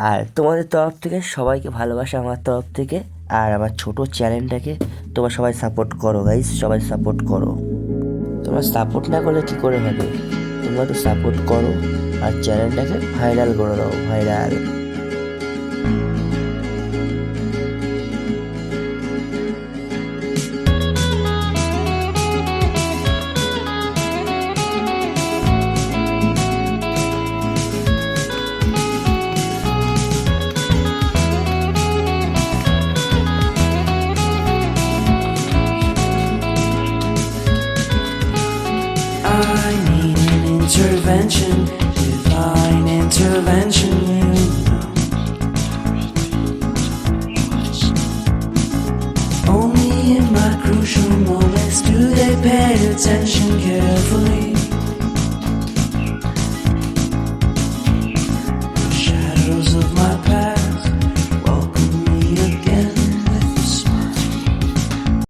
আর তোমাদের তরফ থেকে সবাইকে ভালোবাসা আমার তরফ থেকে। আর আমার ছোট চ্যানেলটাকে তোমরা সবাই সাপোর্ট করো গাইস, সবাই সাপোর্ট করো। তোমরা সাপোর্ট না করলে কী করে হবে? তোমরা তো সাপোর্ট করো আর চ্যানেলটাকে ভাইরাল করে দাও, viral. I need an intervention, divine intervention, you know. Only in my crucial moments do they pay attention carefully.